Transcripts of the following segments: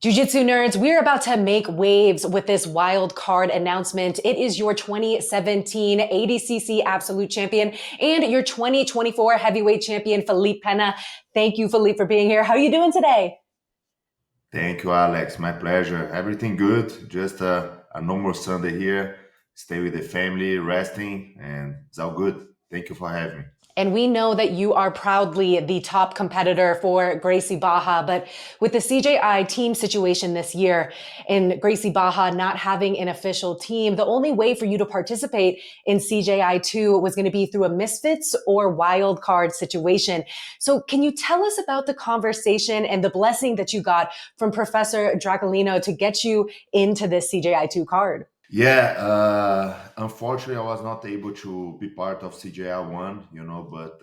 Jiu-jitsu nerds, we're about to make waves with this wild card announcement. It is your 2017 ADCC Absolute Champion and your 2024 Heavyweight Champion, Felipe Pena. Thank you, Felipe, for being here. How are you doing today? Thank you, Alex. My pleasure. Everything good. Just a normal Sunday here. Stay with the family, resting, and it's all good. Thank you for having me. And we know that you are proudly the top competitor for Gracie Barra, but with the CJI team situation this year and Gracie Barra not having an official team, the only way for you to participate in CJI 2 was going to be through a misfits or wild card situation. So can you tell us about the conversation and the blessing that you got from Professor Dracolino to get you into this CJI 2 card? Yeah, unfortunately, I was not able to be part of CJI one, but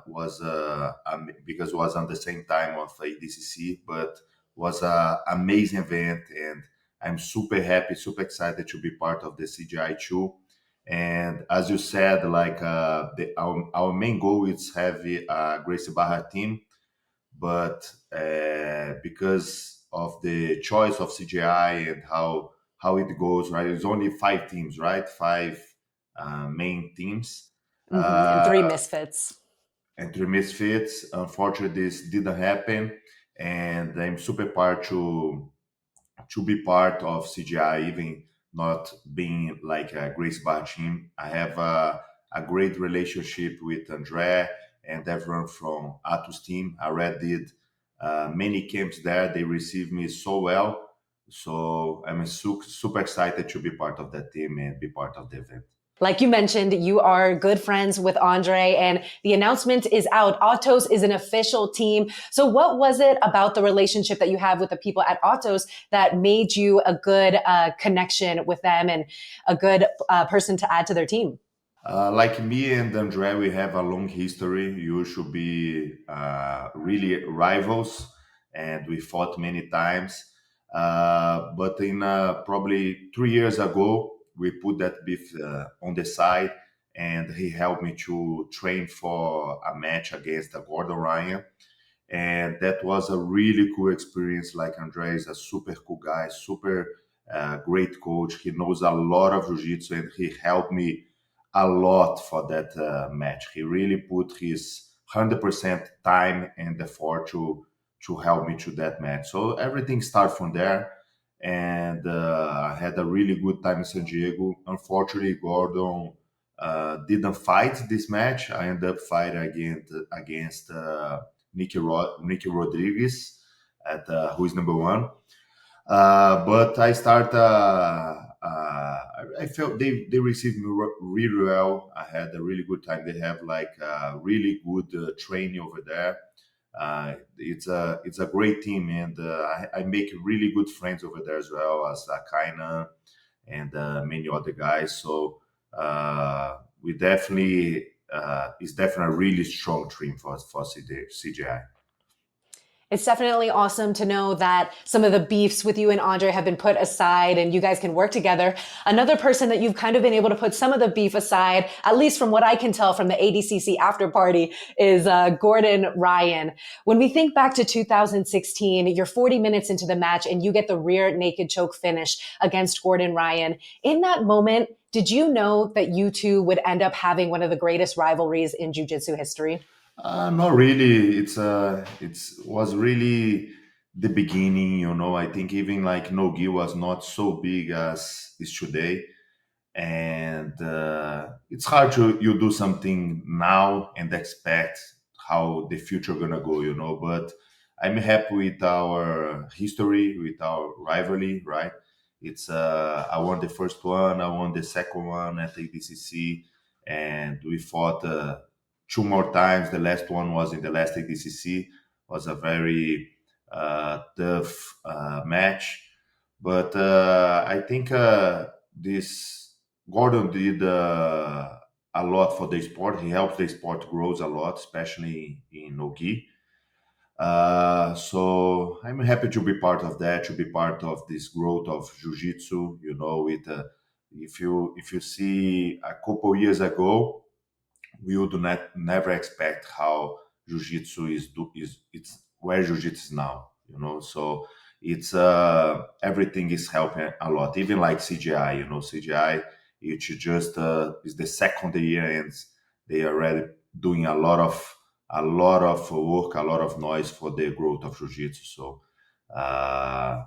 was because it was on the same time of ADCC, but was a amazing event, and I'm super happy, super excited to be part of the CGI two. And as you said, like our main goal is have a Gracie Barra team, but because of the choice of CGI and how it goes, right? It's only five teams, right? Five main teams, And uh, three misfits. and three misfits. Unfortunately, this didn't happen, and I'm super proud to be part of CGI, even not being like a Grace Bar team. I have a great relationship with Andre and everyone from Atos team. I already did many camps there. They received me so well. So I'm super excited to be part of that team and be part of the event. Like you mentioned, you are good friends with Andre, and the announcement is out. Atos is an official team. So what was it about the relationship that you have with the people at Atos that made you a good connection with them and a good person to add to their team? Like me and Andre, we have a long history. You should be really rivals, and we fought many times. But in probably 3 years ago, we put that beef on the side, and he helped me to train for a match against Gordon Ryan. And that was a really cool experience. Like Andre is a super cool guy, super great coach. He knows a lot of jiu-jitsu, and he helped me a lot for that match. He really put his 100% time and effort to help me to that match. So everything started from there, and I had a really good time in San Diego. Unfortunately, Gordon didn't fight this match. I ended up fighting against Nicky Rodriguez at who is number one. But I start. I felt they received me really well. I had a really good time. They have like really good training over there. It's a great team, and I make really good friends over there as well as Kaina and many other guys. So we definitely it's definitely a really strong team for CGI. It's definitely awesome to know that some of the beefs with you and Andre have been put aside and you guys can work together. Another person that you've kind of been able to put some of the beef aside, at least from what I can tell from the ADCC after party, is Gordon Ryan. When we think back to 2016, you're 40 minutes into the match and you get the rear naked choke finish against Gordon Ryan. In that moment, did you know that you two would end up having one of the greatest rivalries in jiu-jitsu history? Not really. It's was really the beginning. I think even like Nogi was not so big as is today, and it's hard to you do something now and expect how the future gonna go. But I'm happy with our history, with our rivalry. Right? It's I won the first one, I won the second one at ADCC, and we fought. Two more times. The last one was in the last ADCC. Was a very tough match, but I think this Gordon did a lot for the sport. He helps the sport grows a lot, especially in Nogi. So I'm happy to be part of that, to be part of this growth of jiu-jitsu. With if you see a couple years ago, we would not never expect how jiu-jitsu is it's where jiu-jitsu is now. So it's everything is helping a lot. Even like CGI, CGI, it just is the second year, and they are already doing a lot of work, a lot of noise for the growth of jiu-jitsu. So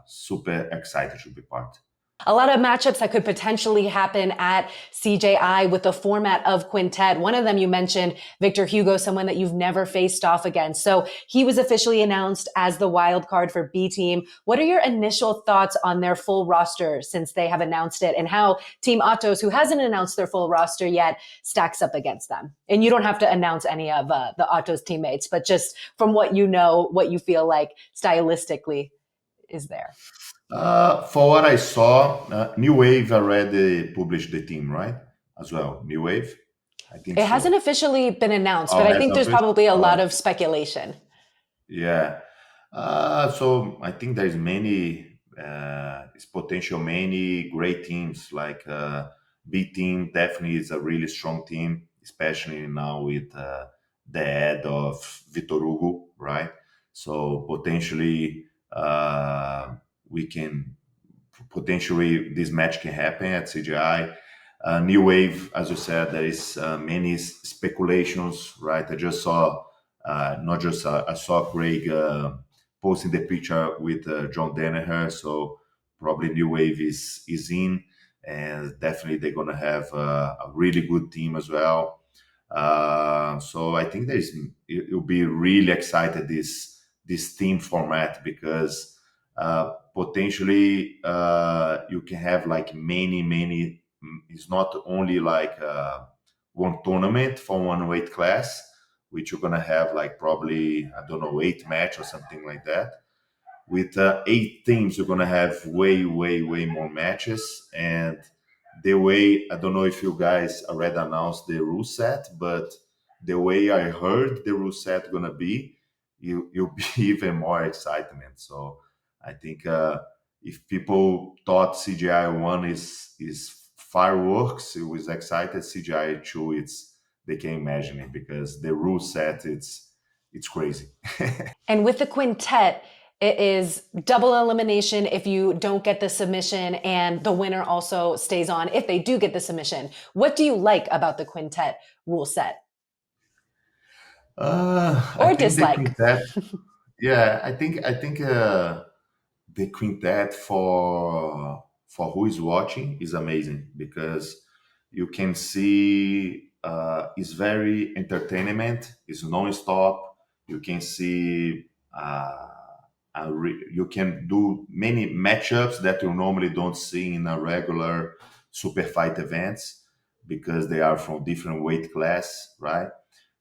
super excited to be part. A lot of matchups that could potentially happen at CJI with the format of Quintet. One of them you mentioned, Victor Hugo, someone that you've never faced off against. So he was officially announced as the wild card for B team. What are your initial thoughts on their full roster since they have announced it, and how Team Atos, who hasn't announced their full roster yet, stacks up against them? And you don't have to announce any of the Atos teammates, but just from what you know, what you feel like stylistically is there. For what I saw, New Wave already published the team, right? As well, New Wave. I think It hasn't so. officially been announced, but Oh, I has think there's published. probably a lot Oh, of speculation. yeah. So I think there's many, it's potential many great teams. Like B team definitely is a really strong team, especially now with the add of Vitor Hugo, right? So potentially we can potentially this match can happen at CGI. New Wave, as you said, there is many speculations, right? I just saw, not just I saw Craig posting the picture with John Danaher, so probably New Wave is in, and definitely they're gonna have a really good team as well. So I think it'll be really excited this team format because potentially you can have like many. It's not only like one tournament for one weight class, which you're gonna have like probably I don't know 8 match or something like that. With 8 teams, you're gonna have way more matches. And the way I don't know if you guys already announced the rule set, but the way I heard the rule set gonna be, you'll be even more excitement. So I think if people thought CGI one is fireworks, it was excited. CGI two, it's they can imagine it because the rule set it's crazy. And with the quintet, it is double elimination if you don't get the submission, and the winner also stays on if they do get the submission. What do you like about the quintet rule set, I or think the dislike? quintet. Yeah, I think the quintet for who is watching is amazing because you can see it's very entertainment. It's non-stop. You can see you can do many matchups that you normally don't see in a regular super fight events because they are from different weight class, right?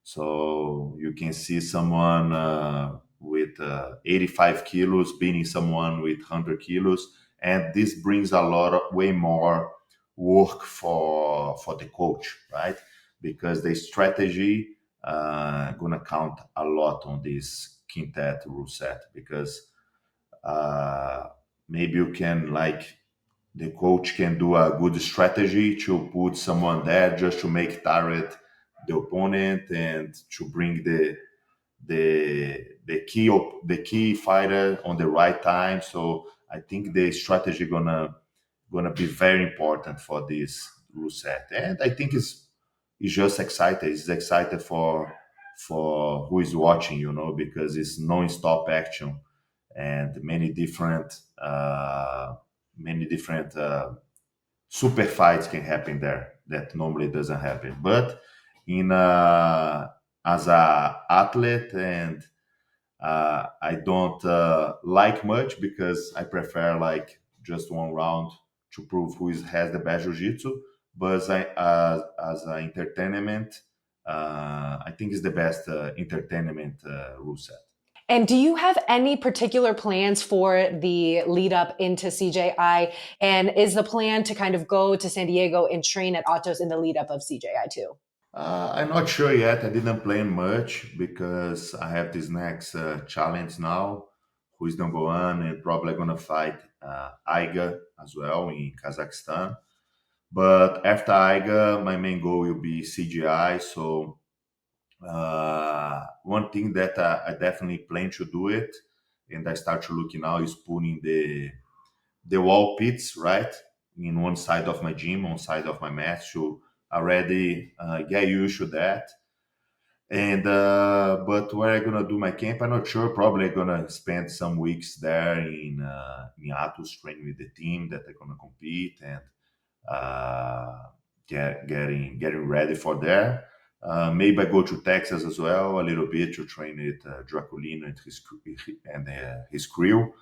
So you can see someone with 85 kilos beating someone with 100 kilos, and this brings a lot of way more work for the coach, right? Because the strategy gonna count a lot on this quintet rule set because uh, maybe you can like the coach can do a good strategy to put someone there just to make tired the opponent and to bring the key fighter on the right time. So I think the strategy gonna be very important for this rule set, and I think it's just excited. It's excited for who is watching, because it's non-stop action and many different super fights can happen there that normally doesn't happen. But in as a athlete, and I don't like much because I prefer like just one round to prove has the best jiu-jitsu. But as an entertainment, I think it's the best entertainment rule set. And do you have any particular plans for the lead up into CJI? And is the plan to kind of go to San Diego and train at Atos in the lead up of CJI too? I'm not sure yet. I didn't plan much because I have this next challenge now, who is number one and probably gonna fight Iga as well in Kazakhstan. But after Iga, my main goal will be CGI. So one thing that I definitely plan to do it and I start to look now is putting the wall pits right in one side of my gym, one side of my mat to already get used to that. And but where I'm gonna do my camp, I'm not sure. Probably I'm gonna spend some weeks there in Atos training with the team that are gonna compete and uh, getting ready for there. Maybe I go to Texas as well a little bit to train with Draculino and his crew.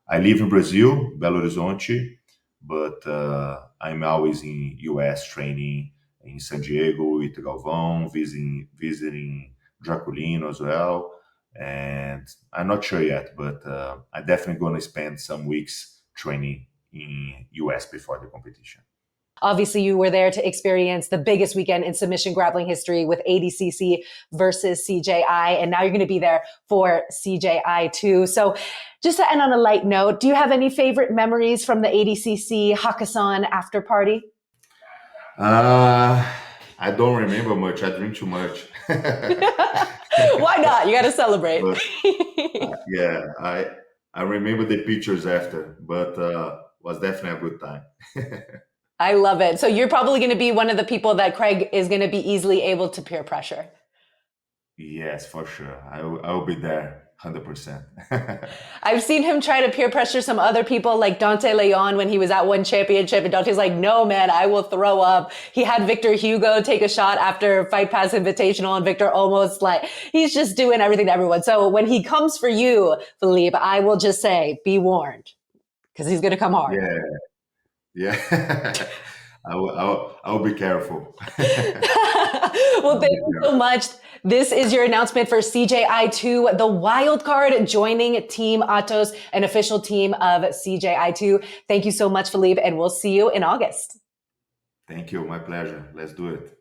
I live in Brazil, Belo Horizonte, but I'm always in US training in San Diego with Galvão, visiting Draculino as well. And I'm not sure yet, but I'm definitely going to spend some weeks training in US before the competition. Obviously, you were there to experience the biggest weekend in submission grappling history with ADCC versus CJI, and now you're going to be there for CJI too. So just to end on a light note, do you have any favorite memories from the ADCC Hakkasan after party? I don't remember much. I drink too much. Why not? You got to celebrate. But yeah, I remember the pictures after, but was definitely a good time. I love it. So you're probably going to be one of the people that Craig is going to be easily able to peer pressure. Yes, for sure. I will be there 100%. I've seen him try to peer pressure some other people like Dante Leon when he was at one championship, and Dante's like, no, man, I will throw up. He had Victor Hugo take a shot after Fight Pass Invitational, and Victor almost he's just doing everything to everyone. So when he comes for you, Felipe, I will just say, be warned, because he's going to come hard. Yeah. Yeah, I will be careful. Well, thank you so much. This is your announcement for CJI 2, the wild card joining Team Atos, an official team of CJI 2. Thank you so much, Felipe, and we'll see you in August. Thank you. My pleasure. Let's do it.